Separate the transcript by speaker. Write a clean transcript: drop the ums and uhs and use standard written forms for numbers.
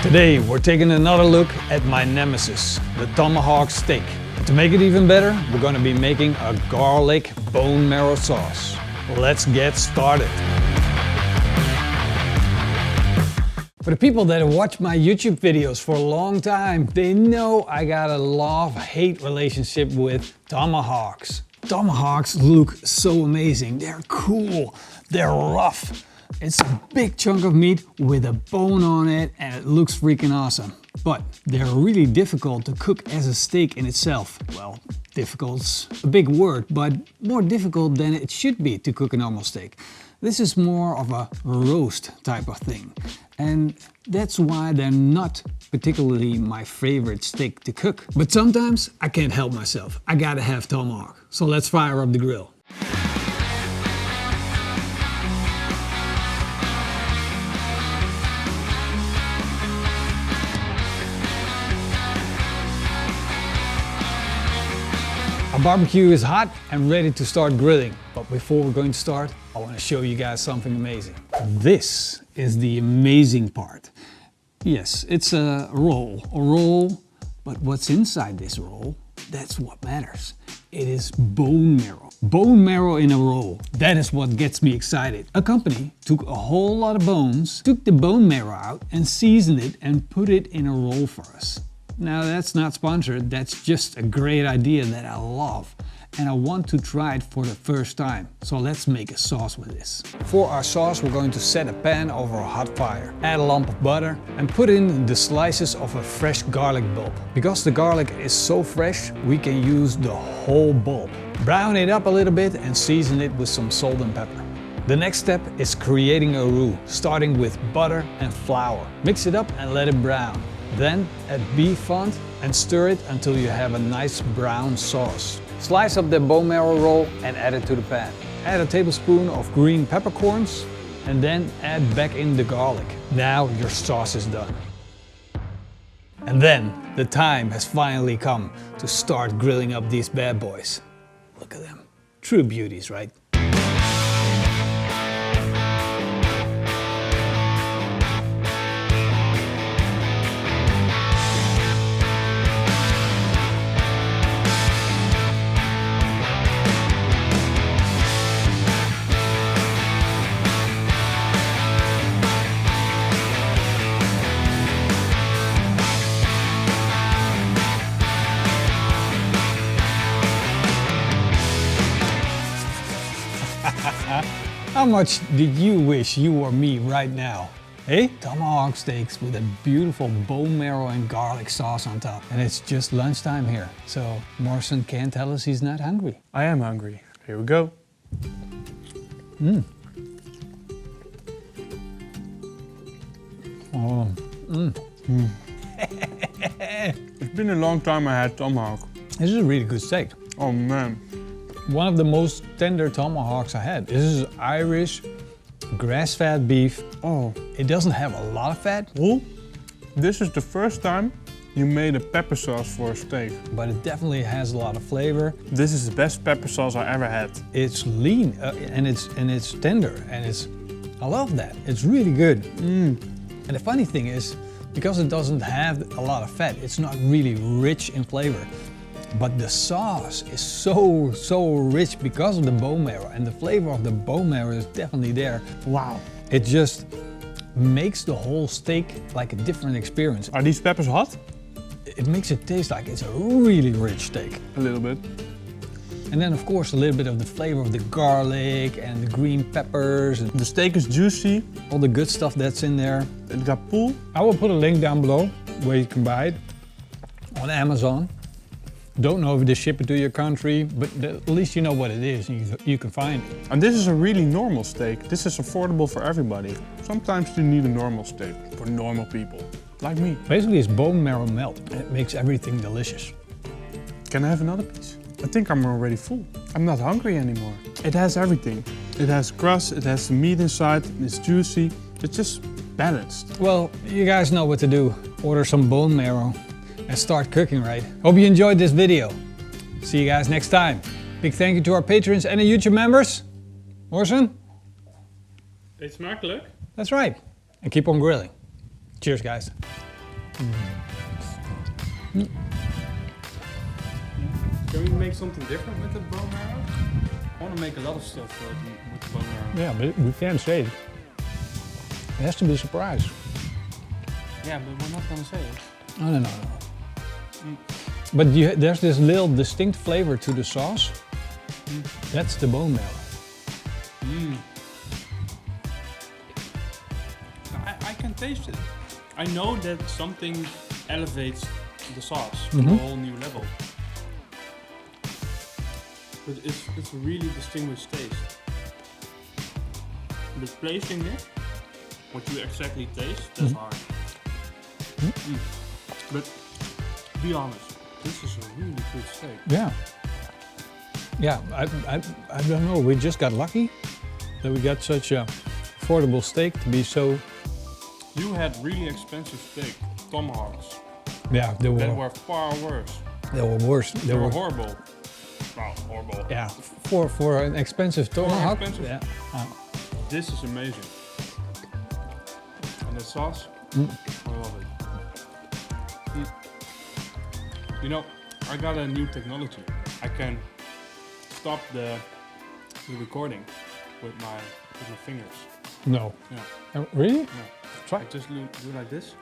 Speaker 1: Today we're taking another look at my nemesis, the Tomahawk steak. And to make it even better, we're going to be making a garlic bone marrow sauce. Let's get started. For the people that have watched my YouTube videos for a long time, they know I got a love-hate relationship with tomahawks. Tomahawks look so amazing. They're cool, they're rough. It's a big chunk of meat with a bone on it and it looks freaking awesome. But they're really difficult to cook as a steak in itself. Well, difficult's a big word, but more difficult than it should be to cook a normal steak. This is more of a roast type of thing. And that's why they're not particularly my favorite steak to cook. But sometimes I can't help myself. I gotta have tomahawk. So let's fire up the grill. Our barbecue is hot and ready to start grilling. But before we're going to start, I want to show you guys something amazing. This is the amazing part. Yes, it's a roll, but what's inside this roll, that's what matters. It is bone marrow. Bone marrow in a roll. That is what gets me excited. A company took a whole lot of bones, took the bone marrow out and seasoned it and put it in a roll for us. Now that's not sponsored, that's just a great idea that I love. And I want to try it for the first time. So let's make a sauce with this. For our sauce, we're going to set a pan over a hot fire. Add a lump of butter and put in the slices of a fresh garlic bulb. Because the garlic is so fresh, we can use the whole bulb. Brown it up a little bit and season it with some salt and pepper. The next step is creating a roux, starting with butter and flour. Mix it up and let it brown. Then add beef fond and stir it until you have a nice brown sauce. Slice up the bone marrow roll and add it to the pan. Add a tablespoon of green peppercorns and then add back in the garlic. Now your sauce is done. And then the time has finally come to start grilling up these bad boys. Look at them. True beauties, right? How much did you wish you were me right now? Hey? Tomahawk steaks with a beautiful bone marrow and garlic sauce on top. And it's just lunchtime here, so Morrison can't tell us he's not hungry.
Speaker 2: I am hungry. Here we go. It's been a long time I had tomahawk.
Speaker 1: This is a really good steak.
Speaker 2: Oh man.
Speaker 1: One of the most tender tomahawks I had. This is Irish grass-fed beef.
Speaker 2: Oh.
Speaker 1: It doesn't have a lot of fat.
Speaker 2: Well, this is the first time you made a pepper sauce for a steak.
Speaker 1: But it definitely has a lot of flavor.
Speaker 2: This is the best pepper sauce I ever had.
Speaker 1: It's lean and it's tender and I love that. It's really good. And the funny thing is, because it doesn't have a lot of fat, it's not really rich in flavor. But the sauce is so rich because of the bone marrow, and the flavor of the bone marrow is definitely there.
Speaker 2: Wow.
Speaker 1: It just makes the whole steak like a different experience.
Speaker 2: Are these peppers hot?
Speaker 1: It makes it taste like it's a really rich steak.
Speaker 2: A little bit.
Speaker 1: And then of course a little bit of the flavor of the garlic and the green peppers. And
Speaker 2: the steak is juicy.
Speaker 1: All the good stuff that's in there.
Speaker 2: It got pull.
Speaker 1: I will put a link down below where you can buy it on Amazon. Don't know if they ship it to your country, but at least you know what it is. You can find it.
Speaker 2: And this is a really normal steak. This is affordable for everybody. Sometimes you need a normal steak for normal people, like me.
Speaker 1: Basically it's bone marrow melt and it makes everything delicious.
Speaker 2: Can I have another piece? I think I'm already full. I'm not hungry anymore. It has everything. It has crust, it has the meat inside, it's juicy. It's just balanced.
Speaker 1: Well, you guys know what to do. Order some bone marrow and start cooking, right? Hope you enjoyed this video. See you guys next time. Big thank you to our patrons and the YouTube members. Orson?
Speaker 2: Eet smakelijk.
Speaker 1: That's right. And keep on grilling. Cheers, guys.
Speaker 2: Can we make something different with the bone marrow? I want to make a lot of stuff with the bone marrow.
Speaker 1: Yeah, but we can't say it. It has to be a surprise.
Speaker 2: Yeah, but we're not going to say it.
Speaker 1: Oh, no. But there's this little distinct flavor to the sauce. That's the bone marrow.
Speaker 2: I can taste it. I know that something elevates the sauce to a whole new level. But it's a really distinguished taste. But placing it, what you exactly taste, that's hard. But be honest, this is a really good steak.
Speaker 1: Yeah. Yeah, I don't know. We just got lucky that we got such a affordable steak to be so.
Speaker 2: You had really expensive steak, tomahawks,
Speaker 1: Yeah, they
Speaker 2: that
Speaker 1: were.
Speaker 2: were far worse.
Speaker 1: They were worse.
Speaker 2: They were horrible. Well, horrible.
Speaker 1: Yeah, for an expensive tomahawk.
Speaker 2: expensive.
Speaker 1: Yeah.
Speaker 2: This is amazing. And the sauce, I love it. You know, I got a new technology. I can stop the recording with my fingers.
Speaker 1: No.
Speaker 2: Yeah.
Speaker 1: Really?
Speaker 2: Yeah.
Speaker 1: Try.
Speaker 2: I just do like this.